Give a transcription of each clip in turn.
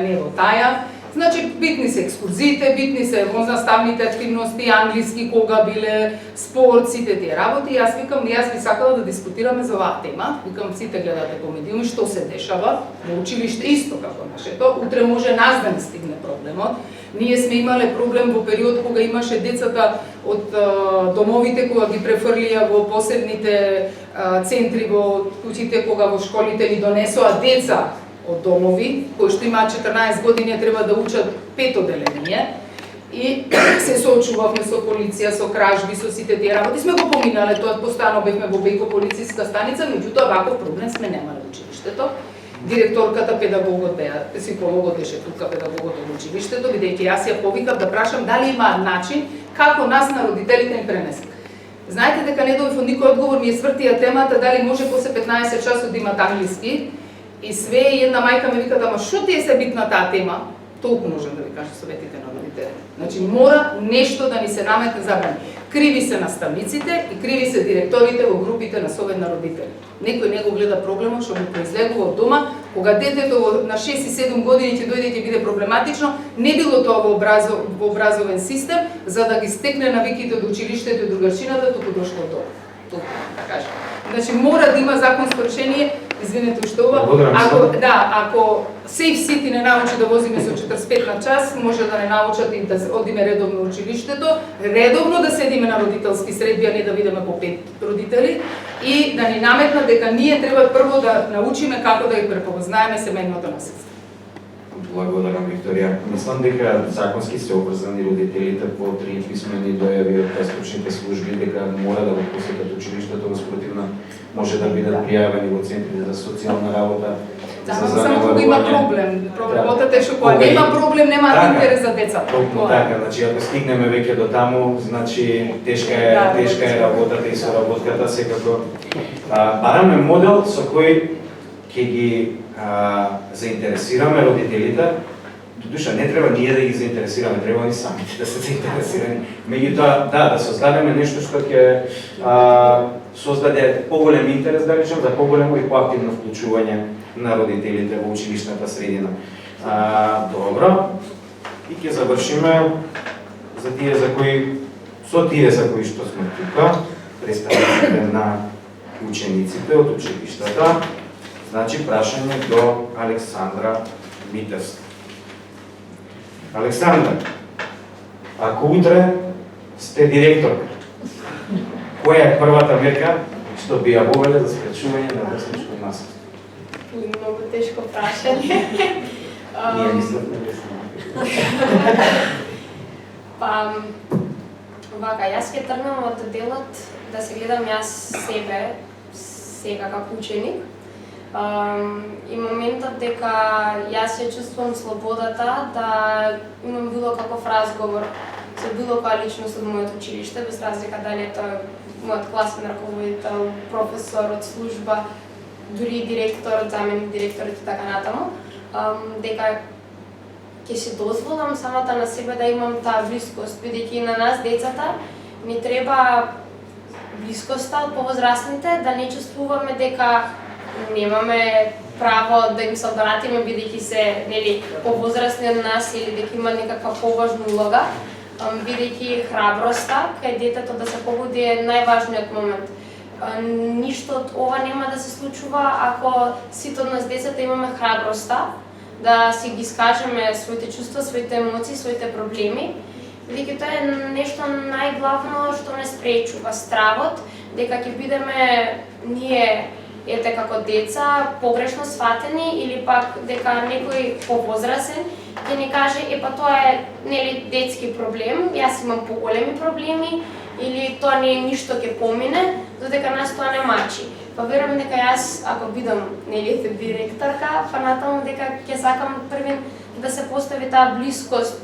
не во таја. Значи, битни се екскурзиите, битни се вознаставните активности, англиски, кога биле, спорт, сите тие работи. Јас викам, јас би сакала да дискутираме за оваа тема. Викам, сите гледате комедиуми, што се дешава во училиште исто како нашето. Утре може нас да не стигне проблемот. Ние сме имале проблем во период кога имаше децата од домовите, кога ги префрлија во посебните центри во куќите, кога во школите ни донесоа деца од домови, кои што имаат 14 години, треба да учат 5 одделение. И се соочувавме со полиција, со кражби, со сите тие работи. Сме го поминале, тоа постојано бевме во Бејко полициска станица, меѓутоа ваков проблем сме немале во училиштето. Директорката, педагогот беа, психологот беше тука, педагогот од училиштето, бидејќи јас ја повикав да прашам дали има начин како нас на родителите ни пренесат. Знаете дека не добив никој одговор, ми ја свртија темата дали може после 15 часот да имат англиски. И све една мајка ме вика, ама што ти е се битна таа тема? Толку можам да ви кажам советите на родителите. Значи мора нешто да ни се наметне забрани. Криви се наставниците и криви се директорите во групите на совет на родители. Некој не го гледа проблемот што му произлегува од дома, кога детето на 6 и 7 години ќе дојде и ќе биде проблематично, не било тоа во образовен систем за да ги стекне навиките од училиштето и другарчината, туку дошло до толку да кажам. Значи мора да има законско решение. Извинете уште ова. Ако Safe City не научи да возиме со 45 на час, може да не научат и да одиме редовно во училиштето, редовно да седиме на родителски средби, а не да видиме по 5 родители и да ни наметнат дека ние треба прво да научиме како да ги препознаеме семејното насилство. Благодарам, Викторија. Мислам дека законски се обврзани родителите по 3 писмени дојави од престручните служби дека мора да го посетат училиштето, во спротивно може да бидат пријавени во центрите за социјална работа. Само кога има проблем. Проблемот е што кога нема проблем, нема интерес за децата. Така, значи ако стигнеме веќе до таму, значи тешка е работата и соработката секако. Бараме модел со кој ќе ги заинтересираме родителите. Душа не треба ние да ги заинтересираме, треба они самите да се заинтересирани. Меѓутоа, да создадеме нешто што ќе создаде поголем интерес, да речем, за поголемо и поактивно вклучување на родителите во училишната средина. Добро. И ќе завршиме со тие за кои што сме тука, представителите на учениците од училиштата. Значи, прашање до Александра Митевска. Александра, ако утре сте директорка, која е првата мерка што би ја вовеле за спречување на врсничко насилство? Многу тешко прашање. Ние мислевме лесно. Вака, јас ќе тргнам од делот да се гледам јас себе сега како ученик. И моментот дека јас се чувствувам слободата да имам било каков разговор со било која личност од моето училиште, без разлика дали е тоа мојот класен раководител, професор од служба, дури директорот, заменик директорот и така натаму, дека ќе се дозволам самата на себе да имам таа блискост, бидејќи на нас децата ни треба блискоста од повозрастните, да не чувствуваме дека немаме право да им се обратиме бидејќи се повозрастни од нас или дека има некаква поважна улога, бидејќи храброста кај детето да се побуди е најважниот момент. Ништо од ова нема да се случува ако сите од нас децата имаме храброста да си ги скажеме своите чувства, своите емоции, своите проблеми, бидејќи тоа е нешто најглавно што не спречува стравот дека ќе бидеме ние како деца погрешно сфатени или пак дека некој повозрасен ќе ни каже тоа е детски проблем, јас имам поголеми проблеми или тоа не е ништо ќе помине, додека нас тоа не мачи. Верувам дека јас ако бидам директорка, натаму дека ќе сакам првин да се постави таа блискост,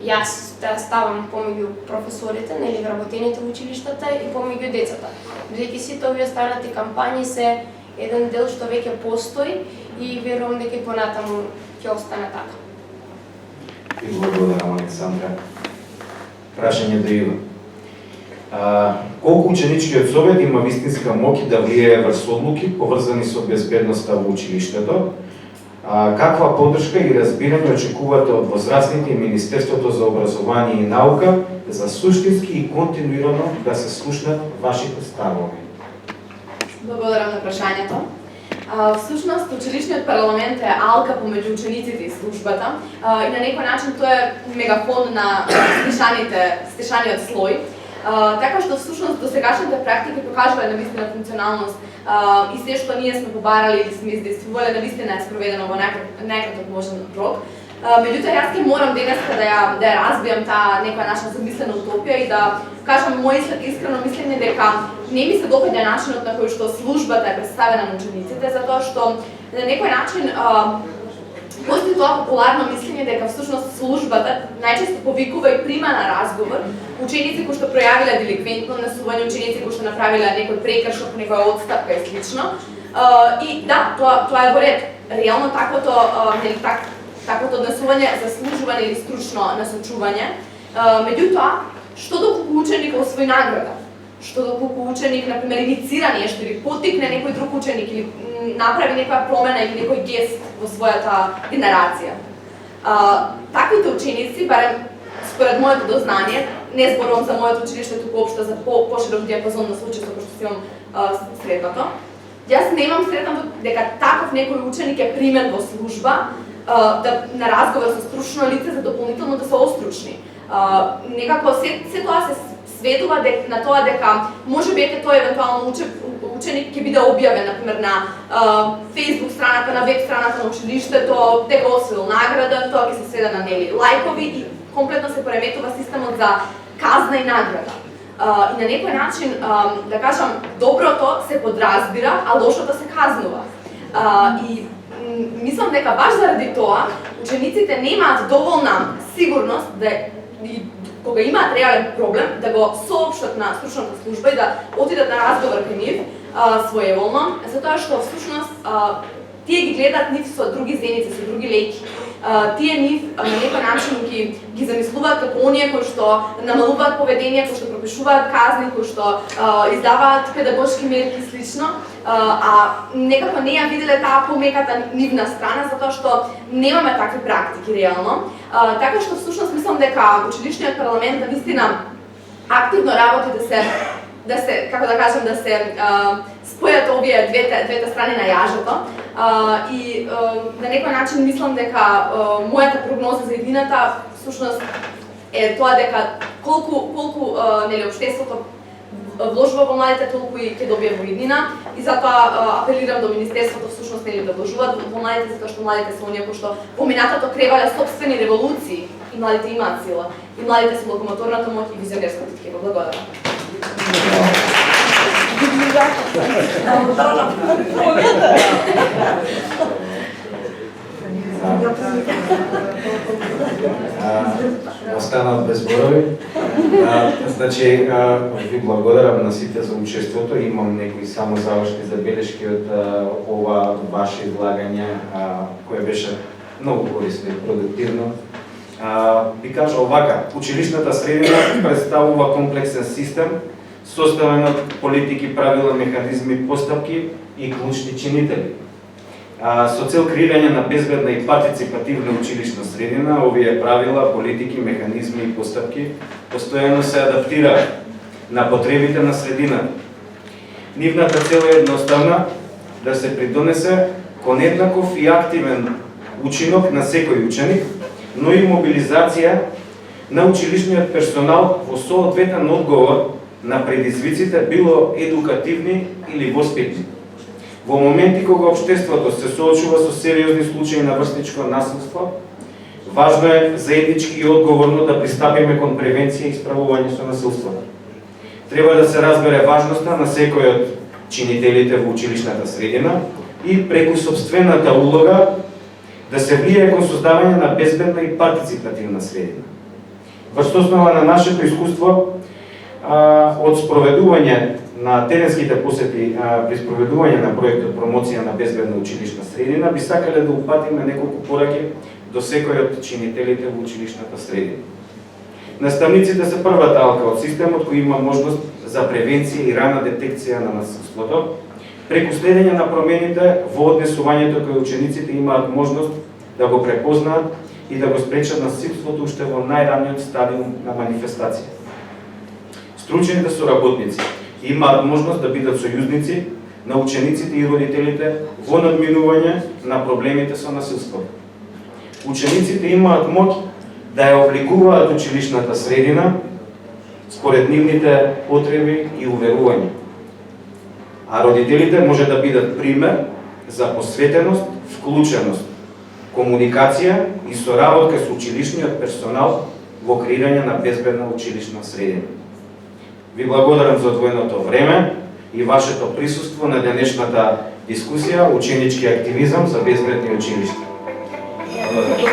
јас да ставам помеѓу професорите, вработените во училиштата и помеѓу децата. Бидејќи сите овие останати кампањи се еден дел што веќе постои и верувам дека и понатаму ќе остане така. И благодарам, Александра. Прашање до Ива. Колку ученичкиот совет има вистинска моќ да влијае врз одлуки поврзани со безбедноста во училиштето? Каква поддршка и разбирање очекувате од возрастните и Министерството за образование и наука за суштински и континуирано да се слушнат вашите ставови? Благодарам на прашањето. Всушност, училишниот парламент е алка помеѓу учениците и службата и на некој начин тоа е мегафон на стишаниот слој. Така што всушност досегашните практики покажале навистина функционалност и се што ние сме побарали или сме издействувале навистина е спроведено во најкраток можен рок. Меѓутоа, јас ке морам денеска да ја разбијам таа некоја наша замислена утопија и да кажам мој искрено мислење дека не ми се допаѓа начинот на кој што службата е представена на учениците, затоа што на некој начин постои тоа популарно мислење дека всушност службата најчесто повикува и прима на разговор ученици кои што пројавиле деликвентно однесување, ученици кои што направиле некој прекршок, некоја отстапка и слично. И да, тоа е во ред. Реално таквото однесување заслужување или стручно насочување. Меѓутоа, што доколку ученик освои награда? Што доколку ученик, например, иницира нешто или поттикне некој друг ученик или направи некоја промена или некој гест во својата генерација? Таквите ученици, барем според моето дознание, не зборувам за моето училиште, туку општо за поширок диапазон на случаи со кои што имам сретнато, јас немам сретнато дека таков некој ученик е примен во служба на разговор со стручно лице за дополнително да се остручни. Некако се тоа се сведува на тоа дека можеби тој евентуално ученик ќе биде објавен, например, на Facebook страната, на веб страната на училиштето, дека освоил награда, тоа ќе се сведе на нели лајкови и комплетно се пореметува системот за казна и награда. И на некој начин, да кажам, доброто се подразбира, а лошото се казнува. И мислам дека баш заради тоа учениците немаат доволна сигурност да кога имаат реален проблем да го соопштат на стручната служба и да отидат на разговор кај нив своеволно, затоа што всушност тие ги гледаат нив со други зеници, со други леќи. Тие нив на некој начин ги замислуваат како оние кои што намалуваат поведение, кои што пропишуваат казни, кои што издаваат педагошки мерки и слично, а некако не ја виделе таа помеката нивна страна, затоа што немаме такви практики реално. Така што всушност мислам дека училишниот парламент навистина активно работи да се како да кажам, да се спојат овие двете страни на јажето. И на некој начин мислам дека мојата прогноза за едината всушност е тоа дека колку нели општеството вложува во младите, толку и ќе добие во иднина, и затоа апелирам до Министерството всушност нели да вложуваат во младите, затоа што младите се оние кои што во минатото кревале собствени револуции и младите имаат сила. И младите се локомоторната моќ и визионерската ткива. Благодарам. Останат без зборови. Значи, ви благодарам на сите за учеството. Имам некои само завршни забелешки од ова ваше излагање, кое беше многу корисно и продуктивно. Би кажал овака, училишната средина представува комплексен систем, составен од политики, правила, механизми, постапки и клучни чинители. Со цел креирање на безбедна и партиципативна училишна средина, овие правила, политики, механизми и постапки постојано се адаптираат на потребите на средината. Нивната цел е едноставна, да се придонесе кон еднаков и активен учинок на секој ученик, но и мобилизација на училишниот персонал во соодветен одговор на предизвиците, било едукативни или воспитни. Во моменти кога општеството се соочува со сериозни случаи на врсничко насилство, важно е заеднички и одговорно да пристапиме кон превенција и исправување со насилството. Треба да се разбере важноста на секој од чинителите во училишната средина и преку сопствената улога да се влијае кон создавање на безбедна и партиципативна средина. Врз основа на нашето искуство од спроведување на теренските посети при спроведување на проектот промоција на безбедна училишна средина, би сакале да упатиме неколку пораки до секој од чинителите во училишната средина. Наставниците се првата алка од системот кој има можност за превенција и рана детекција на насилството. Преку следење на промените во однесувањето кои учениците имаат можност да го препознаат и да го спречат насилството уште во најраниот стадиум на манифестација. Стручените соработници имаат можност да бидат сојузници на учениците и родителите во надминување на проблемите со насилството. Учениците имаат моќ да ја обликуваат училишната средина според нивните потреби и уверувања. А родителите може да бидат пример за посветеност, вклученост, комуникација и соработка со училишниот персонал во креирање на безбедна училишна средина. Ви благодарам за одвоеното време и вашето присуство на денешната дискусија ученички активизам за безбедни училишта. Благодарам.